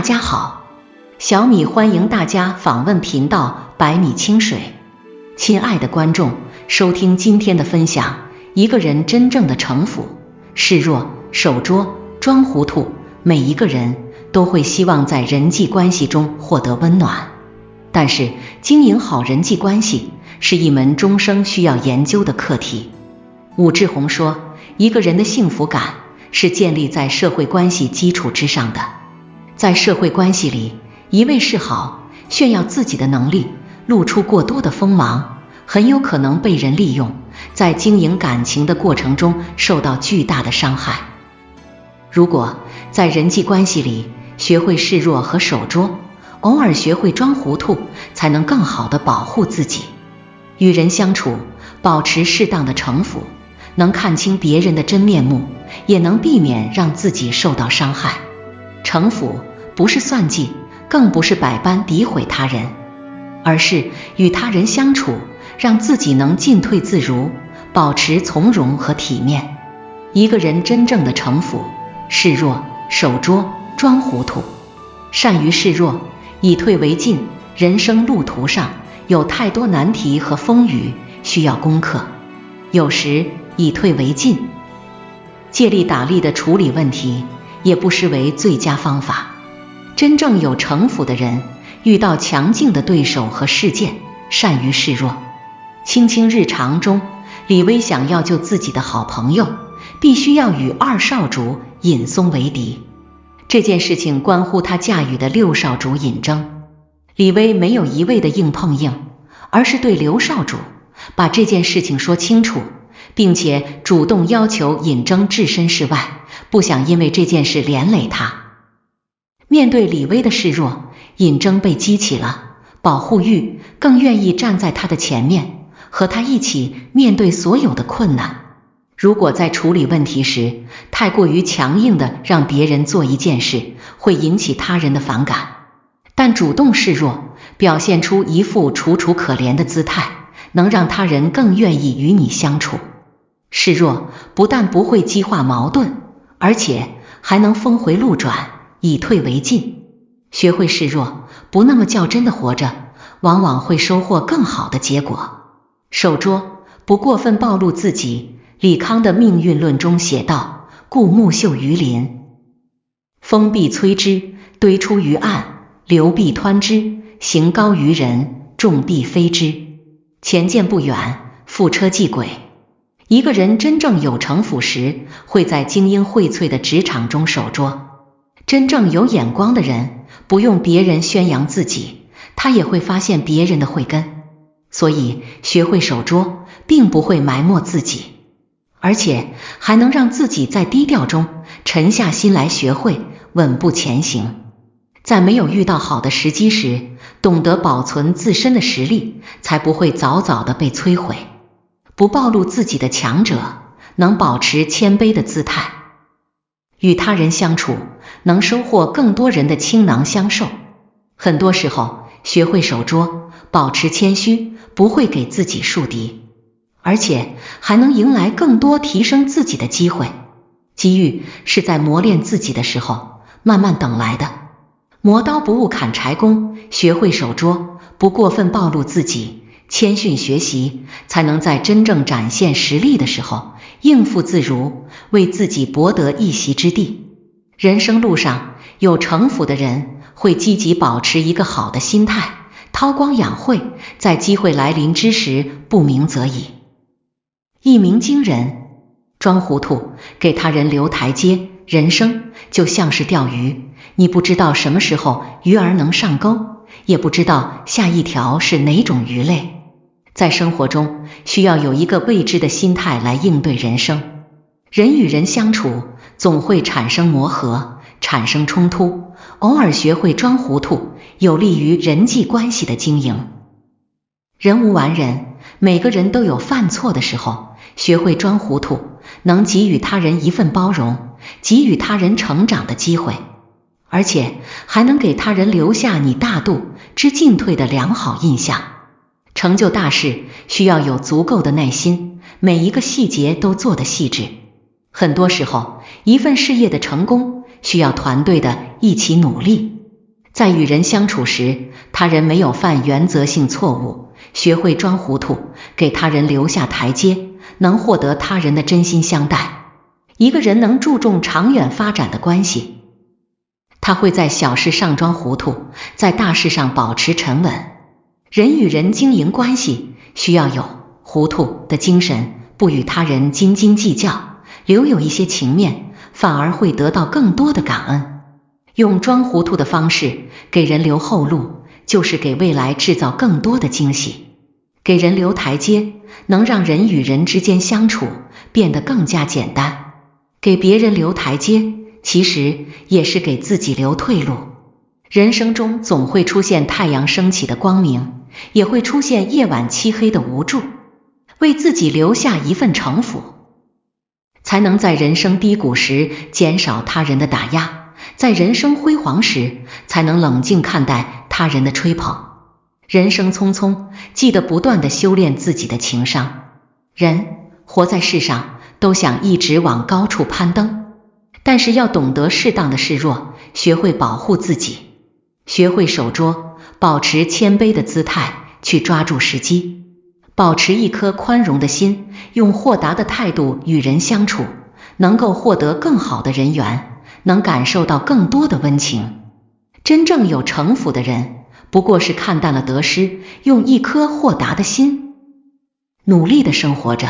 家好，小米欢迎大家访问频道百米清水。亲爱的观众，收听今天的分享。一个人真正的城府，示弱、守拙、装糊涂。每一个人都会希望在人际关系中获得温暖，但是经营好人际关系是一门终生需要研究的课题。武志红说，一个人的幸福感是建立在社会关系基础之上的。在社会关系里，一味示好，炫耀自己的能力，露出过多的锋芒，很有可能被人利用，在经营感情的过程中受到巨大的伤害。如果在人际关系里学会示弱和守拙，偶尔学会装糊涂，才能更好地保护自己。与人相处，保持适当的城府，能看清别人的真面目，也能避免让自己受到伤害。城府不是算计，更不是百般诋毁他人，而是与他人相处，让自己能进退自如，保持从容和体面。一个人真正的城府，示弱、守拙、装糊涂。善于示弱，以退为进。人生路途上有太多难题和风雨需要攻克，有时以退为进，借力打力地处理问题，也不失为最佳方法。真正有城府的人，遇到强劲的对手和事件，善于示弱。亲亲日常中，李薇想要救自己的好朋友，必须要与二少主尹松为敌。这件事情关乎他驾驭的六少主尹征。李薇没有一味的硬碰硬，而是对刘少主把这件事情说清楚，并且主动要求尹征置身事外，不想因为这件事连累他。面对李薇的示弱，尹征被激起了保护欲，更愿意站在他的前面，和他一起面对所有的困难。如果在处理问题时太过于强硬的让别人做一件事，会引起他人的反感。但主动示弱，表现出一副楚楚可怜的姿态，能让他人更愿意与你相处。示弱不但不会激化矛盾，而且还能峰回路转，以退为进。学会示弱，不那么较真的活着，往往会收获更好的结果。守拙不过分暴露自己。李康的命运论中写道，故木秀于林，风必摧之，堆出于岸，流必湍之，行高于人，众必非之。前见不远，覆车即轨。一个人真正有城府时，会在精英荟萃的职场中守拙。真正有眼光的人，不用别人宣扬自己，他也会发现别人的慧根。所以学会守拙，并不会埋没自己，而且还能让自己在低调中沉下心来，学会稳步前行。在没有遇到好的时机时，懂得保存自身的实力，才不会早早的被摧毁。不暴露自己的强者，能保持谦卑的姿态。与他人相处，能收获更多人的倾囊相授。很多时候，学会守拙，保持谦虚，不会给自己树敌，而且还能迎来更多提升自己的机会。机遇是在磨练自己的时候慢慢等来的。磨刀不误砍柴工，学会守拙，不过分暴露自己，谦逊学习，才能在真正展现实力的时候应付自如，为自己博得一席之地。人生路上有城府的人，会积极保持一个好的心态，韬光养晦，在机会来临之时不鸣则已。一鸣惊人，装糊涂，给他人留台阶。人生就像是钓鱼，你不知道什么时候鱼儿能上钩，也不知道下一条是哪种鱼类。在生活中，需要有一个未知的心态来应对人生。人与人相处，总会产生磨合，产生冲突，偶尔学会装糊涂，有利于人际关系的经营。人无完人，每个人都有犯错的时候，学会装糊涂，能给予他人一份包容，给予他人成长的机会，而且还能给他人留下你大度知进退的良好印象。成就大事需要有足够的耐心，每一个细节都做得细致。很多时候，一份事业的成功需要团队的一起努力。在与人相处时，他人没有犯原则性错误，学会装糊涂，给他人留下台阶，能获得他人的真心相待。一个人能注重长远发展的关系，他会在小事上装糊涂，在大事上保持沉稳。人与人经营关系，需要有糊涂的精神，不与他人斤斤计较，留有一些情面，反而会得到更多的感恩。用装糊涂的方式给人留后路，就是给未来制造更多的惊喜。给人留台阶，能让人与人之间相处变得更加简单。给别人留台阶，其实也是给自己留退路。人生中总会出现太阳升起的光明，也会出现夜晚漆黑的无助。为自己留下一份城府，才能在人生低谷时减少他人的打压，在人生辉煌时才能冷静看待他人的吹捧。人生匆匆，记得不断地修炼自己的情商。人活在世上，都想一直往高处攀登，但是要懂得适当的示弱，学会保护自己，学会守拙，保持谦卑的姿态，去抓住时机，保持一颗宽容的心，用豁达的态度与人相处，能够获得更好的人缘，能感受到更多的温情。真正有城府的人，不过是看淡了得失，用一颗豁达的心，努力地生活着。